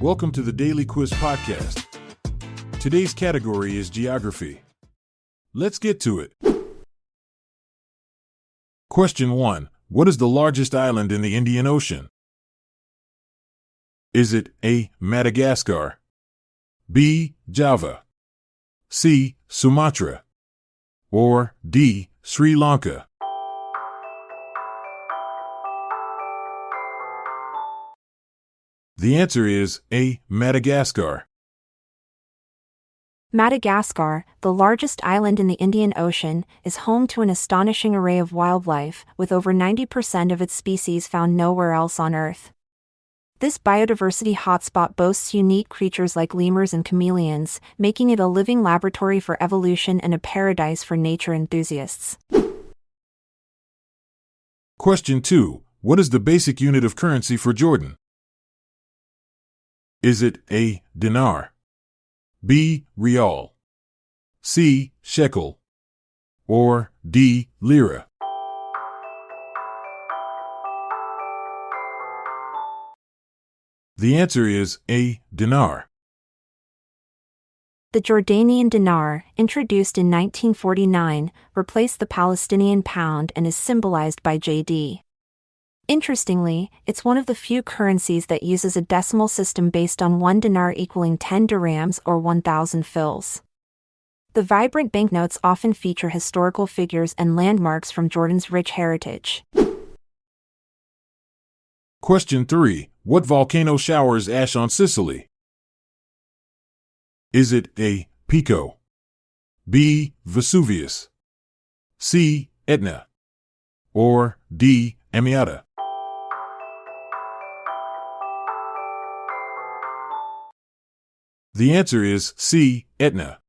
Welcome to the Daily Quiz Podcast. Today's category is Geography. Let's get to it. Question 1. What is the largest island in the Indian Ocean? Is it A. Madagascar, B. Java, C. Sumatra, or D. Sri Lanka? The answer is A. Madagascar. Madagascar, the largest island in the Indian Ocean, is home to an astonishing array of wildlife, with over 90% of its species found nowhere else on Earth. This biodiversity hotspot boasts unique creatures like lemurs and chameleons, making it a living laboratory for evolution and a paradise for nature enthusiasts. Question 2. What is the basic unit of currency for Jordan? Is it A. Dinar, B. Rial, C. Shekel, or D. Lira? The answer is A. Dinar. The Jordanian dinar, introduced in 1949, replaced the Palestinian pound and is symbolized by JD. Interestingly, it's one of the few currencies that uses a decimal system based on 1 dinar equaling 10 dirhams or 1,000 fils. The vibrant banknotes often feature historical figures and landmarks from Jordan's rich heritage. Question 3. What volcano showers ash on Sicily? Is it A. Pico, B. Vesuvius, C. Etna, or D. Amiata? The answer is C. Etna.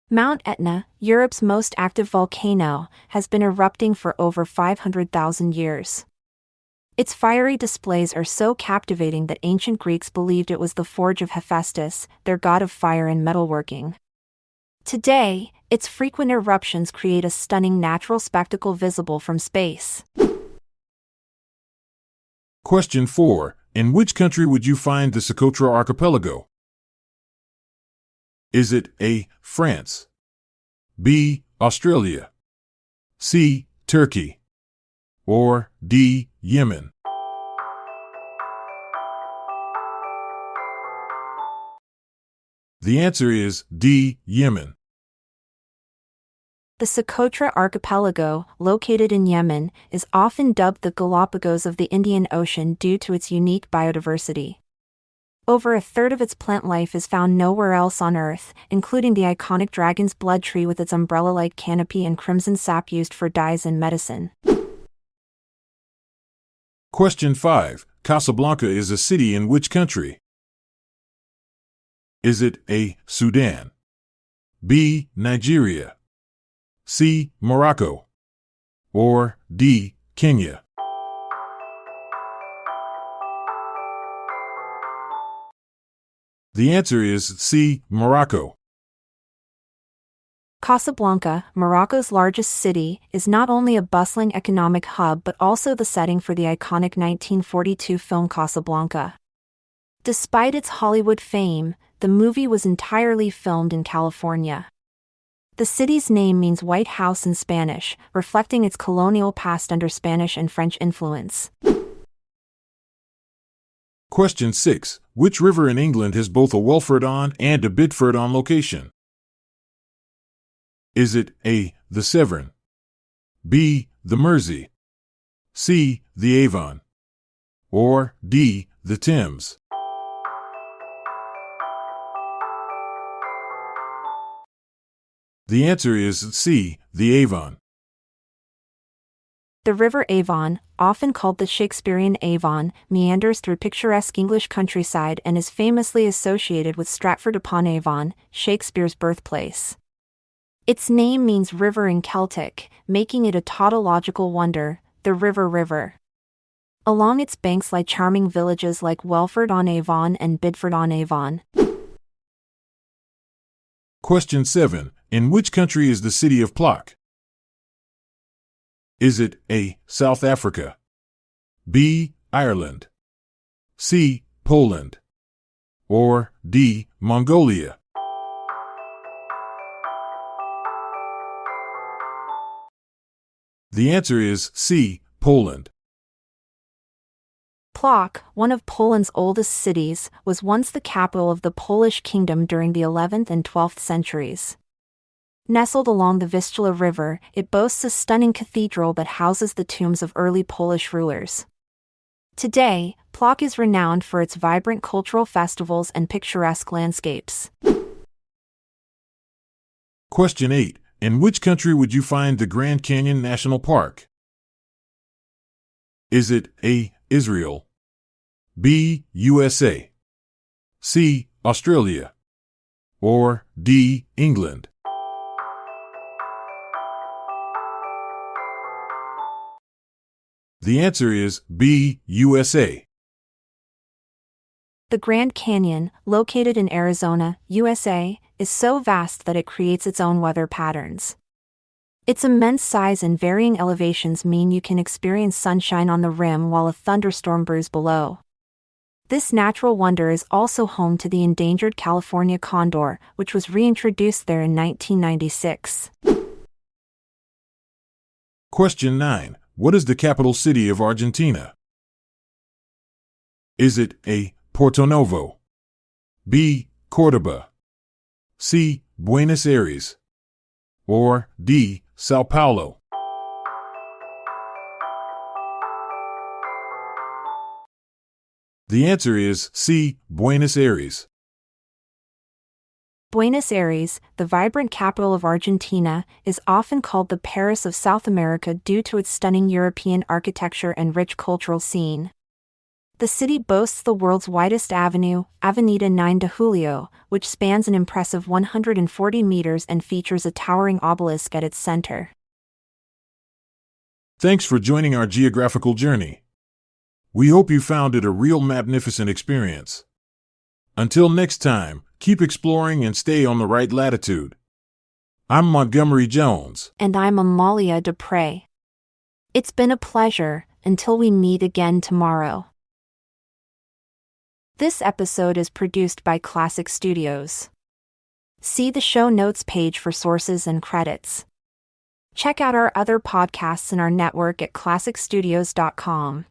Mount Etna, Europe's most active volcano, has been erupting for over 500,000 years. Its fiery displays are so captivating that ancient Greeks believed it was the forge of Hephaestus, their god of fire and metalworking. Today, its frequent eruptions create a stunning natural spectacle visible from space. Question 4. In which country would you find the Socotra Archipelago? Is it A. France, B. Australia, C. Turkey, or D. Yemen? The answer is D. Yemen. The Socotra Archipelago, located in Yemen, is often dubbed the Galapagos of the Indian Ocean due to its unique biodiversity. Over a third of its plant life is found nowhere else on Earth, including the iconic dragon's blood tree with its umbrella-like canopy and crimson sap used for dyes and medicine. Question 5. Casablanca is a city in which country? Is it A. Sudan, B. Nigeria, C. Morocco, or D. Kenya? The answer is C. Morocco. Casablanca, Morocco's largest city, is not only a bustling economic hub but also the setting for the iconic 1942 film Casablanca. Despite its Hollywood fame, the movie was entirely filmed in California. The city's name means White House in Spanish, reflecting its colonial past under Spanish and French influence. Question 6. Which river in England has both a Welford-on and a Bidford-on location? Is it A. the Severn, B. the Mersey, C. the Avon, or D. the Thames? The answer is C. the Avon. The River Avon, often called the Shakespearean Avon, meanders through picturesque English countryside and is famously associated with Stratford-upon-Avon, Shakespeare's birthplace. Its name means river in Celtic, making it a tautological wonder, the River. Along its banks lie charming villages like Welford-on-Avon and Bidford-on-Avon. Question 7. In which country is the city of Plock? Is it A. South Africa, B. Ireland, C. Poland. Or D. Mongolia. The answer is C. Poland. Plock, one of Poland's oldest cities, was once the capital of the Polish kingdom during the 11th and 12th centuries. Nestled along the Vistula River, it boasts a stunning cathedral that houses the tombs of early Polish rulers. Today, Plock is renowned for its vibrant cultural festivals and picturesque landscapes. Question 8. In which country would you find the Grand Canyon National Park? Is it A. Israel, B. USA, C. Australia, or D. England? The answer is B. USA. The Grand Canyon, located in Arizona, USA, is so vast that it creates its own weather patterns. Its immense size and varying elevations mean you can experience sunshine on the rim while a thunderstorm brews below. This natural wonder is also home to the endangered California condor, which was reintroduced there in 1996. Question 9. What is the capital city of Argentina? Is it A. Porto Novo, B. Córdoba, C. Buenos Aires, or D. Sao Paulo? The answer is C. Buenos Aires. Buenos Aires, the vibrant capital of Argentina, is often called the Paris of South America due to its stunning European architecture and rich cultural scene. The city boasts the world's widest avenue, Avenida 9 de Julio, which spans an impressive 140 meters and features a towering obelisk at its center. Thanks for joining our geographical journey. We hope you found it a real magnificent experience. Until next time, keep exploring and stay on the right latitude. I'm Montgomery Jones. And I'm Amalia Dupre. It's been a pleasure, until we meet again tomorrow. This episode is produced by Classic Studios. See the show notes page for sources and credits. Check out our other podcasts in our network at classicstudios.com.